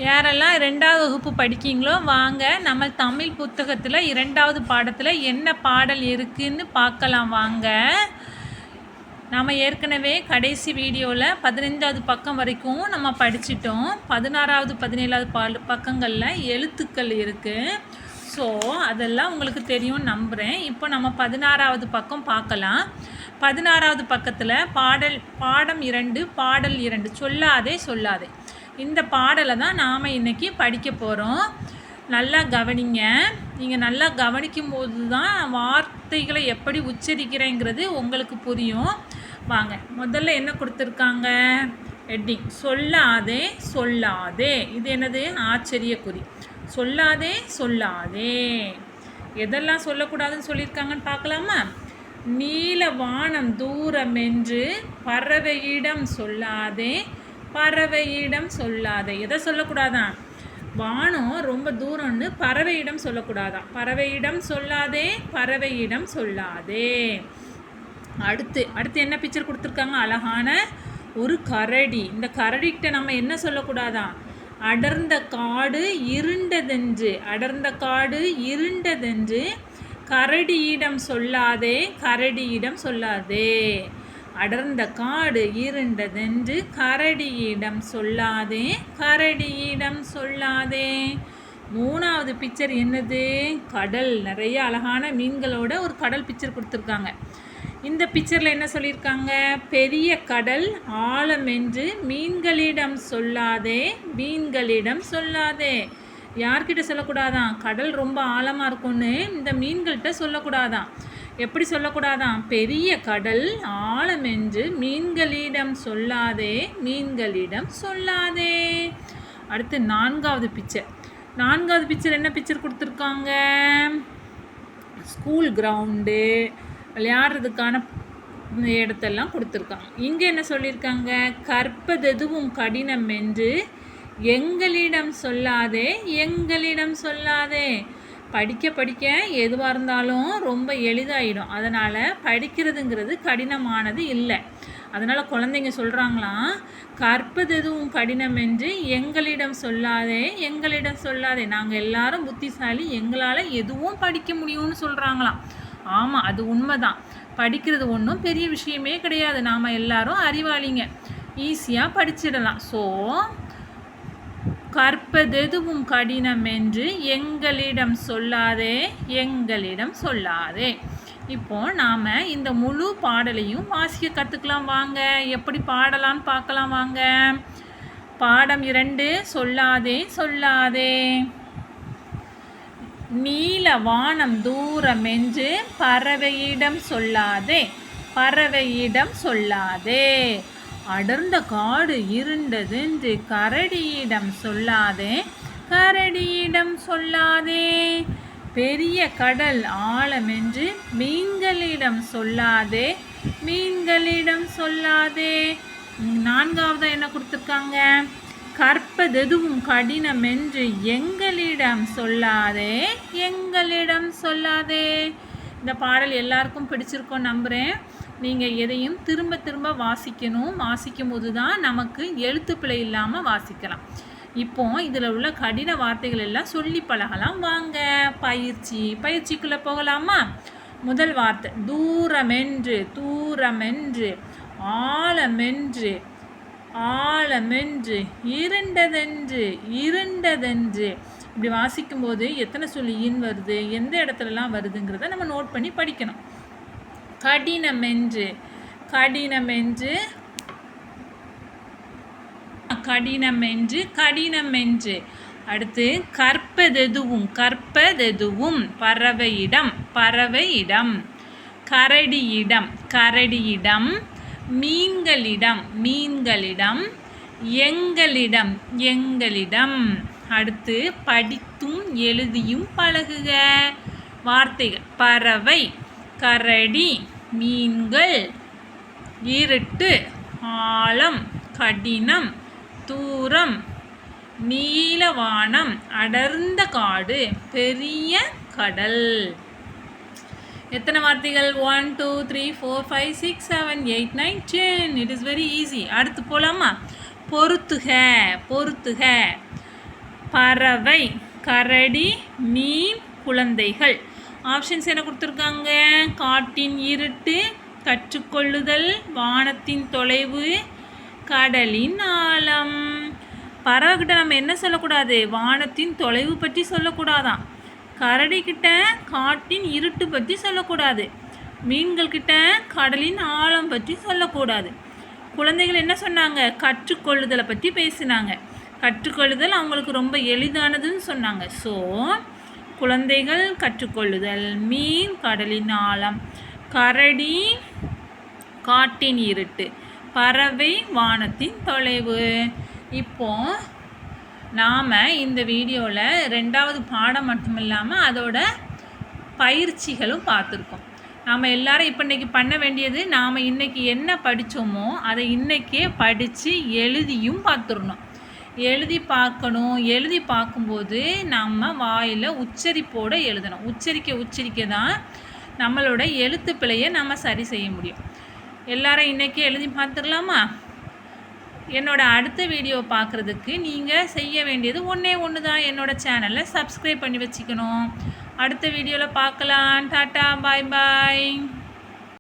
யாரெல்லாம் 2வது வகுப்பு படிக்கீங்களோ வாங்க, நம்ம தமிழ் புத்தகத்தில் 2வது பாடத்தில் என்ன பாடல் இருக்குன்னு பார்க்கலாம் வாங்க. நாம் ஏற்கனவே கடைசி வீடியோவில் 15வது பக்கம் வரைக்கும் நம்ம படிச்சிட்டோம். 16வது 17வது பக்கங்களில் எழுத்துக்கள் இருக்குது. ஸோ அதெல்லாம் உங்களுக்கு தெரியும் நம்புகிறேன். இப்போ நம்ம 16வது பக்கம் பார்க்கலாம். 16வது பக்கத்தில் பாடம் 2 பாடல் 2 சொல்லாதே சொல்லாதே. இந்த பாடலை தான் நாம் இன்றைக்கி படிக்க போகிறோம். நல்லா கவனிங்க. நீங்கள் நல்லா கவனிக்கும் போது தான் வார்த்தைகளை எப்படி உச்சரிக்கிறேங்கிறது உங்களுக்கு புரியும். வாங்க, முதல்ல என்ன கொடுத்துருக்காங்க? ஹெட்டிங் சொல்லாதே சொல்லாதே. இது என்னது? ஆச்சரியக்குறி. சொல்லாதே சொல்லாதே. எதெல்லாம் சொல்லக்கூடாதுன்னு சொல்லியிருக்காங்கன்னு பார்க்கலாமா? நீல வானம் தூரம் என்று பறவையிடம் சொல்லாதே பறவையிடம் சொல்லாதே. எதை சொல்லக்கூடாதான்? வானம் ரொம்ப தூரம்னு பறவையிடம் சொல்லக்கூடாதான். பறவையிடம் சொல்லாதே பறவையிடம் சொல்லாதே. அடுத்து என்ன பிக்சர் கொடுத்துருக்காங்க? அழகான ஒரு கரடி. இந்த கரடிகிட்ட நம்ம என்ன சொல்லக்கூடாதான்? அடர்ந்த காடு இருண்டதென்று அடர்ந்த காடு இருண்டதென்று கரடியிடம் சொல்லாதே கரடியிடம் சொல்லாதே. அடர்ந்த காடு இருண்டதென்று கரடியிடம் சொல்லாதே கரடியிடம் சொல்லாதே. 3வது பிக்சர் என்னது? கடல். நிறைய அழகான மீன்களோட ஒரு கடல் பிக்சர் கொடுத்துருக்காங்க. இந்த பிக்சரில் என்ன சொல்லியிருக்காங்க? பெரிய கடல் ஆழம் என்று மீன்களிடம் சொல்லாதே மீன்களிடம் சொல்லாதே. யார்கிட்ட சொல்லக்கூடாதான்? கடல் ரொம்ப ஆழமாக இருக்கும்னு இந்த மீன்கள்கிட்ட சொல்லக்கூடாதான். எப்படி சொல்லக்கூடாதான்? பெரிய கடல் ஆழம் என்று மீன்களிடம் சொல்லாதே மீன்களிடம் சொல்லாதே. அடுத்து 4வது பிக்சர். 4வது பிக்சர் என்ன பிக்சர் கொடுத்துருக்காங்க? ஸ்கூல் கிரவுண்டு, விளையாடுறதுக்கான இடத்தெல்லாம் கொடுத்துருக்காங்க. இங்கே என்ன சொல்லியிருக்காங்க? கற்பதெதுவும் கடினம் என்று எங்களிடம் சொல்லாதே எங்களிடம் சொல்லாதே. படிக்க எதுவாக இருந்தாலும் ரொம்ப எளிதாகிடும். அதனால் படிக்கிறதுங்கிறது கடினமானது இல்லை. அதனால் குழந்தைங்க சொல்கிறாங்களாம், கற்பது எதுவும் கடினம் என்று எங்களிடம் சொல்லாதே எங்களிடம் சொல்லாதே. நாங்கள் எல்லாரும் புத்திசாலி, எங்களால் எதுவும் படிக்க முடியும்னு சொல்கிறாங்களாம். ஆமாம், அது உண்மைதான். படிக்கிறது ஒன்றும் பெரிய விஷயமே கிடையாது. நாம் எல்லாரும் அறிவாளிங்க, ஈஸியாக படிச்சிடலாம். ஸோ கற்பதெதுவும் கடினம் என்று எங்களிடம் சொல்லாதே எங்களிடம் சொல்லாதே. இப்போ நாம் இந்த முழு பாடலையும் வாசிக்க கற்றுக்கலாம் வாங்க. எப்படி பாடலான்னு பார்க்கலாம் வாங்க. பாடம் 2 சொல்லாதே சொல்லாதே. நீல வானம் தூரம் என்று பறவையிடம் சொல்லாதே பறவையிடம் சொல்லாதே. அடர்ந்த காடு இருண்டதென்று கரடியிடம் சொல்லாதே கரடியிடம் சொல்லாதே. பெரிய கடல் ஆழமென்று மீன்களிடம் சொல்லாதே மீன்களிடம் சொல்லாதே. 4வது என்ன கொடுத்துருக்காங்க? கற்பதெதுவும் கடினம் என்று எங்களிடம் சொல்லாதே எங்களிடம் சொல்லாதே. இந்த பாடல் எல்லாருக்கும் பிடிச்சிருக்கோம் நம்புகிறேன். நீங்கள் எதையும் திரும்ப திரும்ப வாசிக்கணும். வாசிக்கும் போது தான் நமக்கு எழுத்து பிழை இல்லாமல் வாசிக்கலாம். இப்போ இதில் உள்ள கடின வார்த்தைகள் எல்லாம் சொல்லி பழகலாம் வாங்க. பயிற்சிக்குள்ளே போகலாமா? முதல் வார்த்தை தூரமென்று தூரமென்று, ஆழமென்று ஆழமென்று, இருண்டதென்று இருண்டதென்று. இப்படி வாசிக்கும்போது எத்தனை சொல்லியின் வருது, எந்த இடத்துலலாம் வருதுங்கிறத நம்ம நோட் பண்ணி படிக்கணும். கடினமென்று கடினமென்று கடினமென்று கடினமென்று. அடுத்து கற்பதெதுவும் கற்பதெதுவும், பறவையிடம் பறவையிடம், கரடியிடம் கரடியிடம், மீன்களிடம் மீன்களிடம், எங்களிடம் எங்களிடம். அடுத்து படித்தும் எழுதியும் பழகுக. வார்த்தைகள்: பறவை, கரடி, மீன்கள், இருட்டு, ஆழம், கடினம், தூரம், நீலவானம், அடர்ந்த காடு, பெரிய கடல். எத்தனை வார்த்தைகள்? 1 2 3 4 5 6 7 8 9 10. It is very easy. அடுத்து போகலாமா? பொறுத்துக பொறுத்துக. பறவை, கரடி, மீன், குழந்தைகள். ஆப்ஷன்ஸ் என்ன கொடுத்துருக்காங்க? காட்டின் இருட்டு, கற்றுக்கொள்ளுதல், வானத்தின் தொலைவு, கடலின் ஆழம். பறவைக்கிட்ட நம்ம என்ன சொல்லக்கூடாது? வானத்தின் தொலைவு பற்றி சொல்லக்கூடாதான். கரடிக்கிட்ட காட்டின் இருட்டு பற்றி சொல்லக்கூடாது. மீன்கள்கிட்ட கடலின் ஆழம் பற்றி சொல்லக்கூடாது. குழந்தைகள் என்ன சொன்னாங்க? கற்றுக்கொள்ளுதலை பற்றி பேசினாங்க. கற்றுக்கொள்ளுதல் அவங்களுக்கு ரொம்ப எளிதானதுன்னு சொன்னாங்க. ஸோ குழந்தைகள் கற்றுக்கொள்ளுதல், மீன் கடலின் ஆழம், கரடி காட்டின் இருட்டு, பறவை வானத்தின் தொலைவு. இப்போ நாம் இந்த வீடியோவில் 2வது பாடம் மட்டும் இல்லாமல் அதோட பயிற்சிகளும் பார்த்துருக்கோம். நாம் எல்லாரும் இப்போ இன்றைக்கி பண்ண வேண்டியது, நாம் இன்றைக்கி என்ன படித்தோமோ அதை இன்றைக்கே படித்து எழுதியும் பார்த்துடணும். எழுதி பார்க்கணும். எழுதி பார்க்கும்போது நம்ம வாயில் உச்சரிப்போடு எழுதணும். உச்சரிக்க தான் நம்மளோட எழுத்து பிழையை நம்ம சரி செய்ய முடியும். எல்லாரும் இன்றைக்கி எழுதி பார்த்துடலாமா? என்னோடய அடுத்த வீடியோ பார்க்குறதுக்கு நீங்கள் செய்ய வேண்டியது ஒன்று தான். என்னோடய சேனலை சப்ஸ்கிரைப் பண்ணி வச்சுக்கணும். அடுத்த வீடியோவில் பார்க்கலாம். டாட்டா, பாய் பாய்.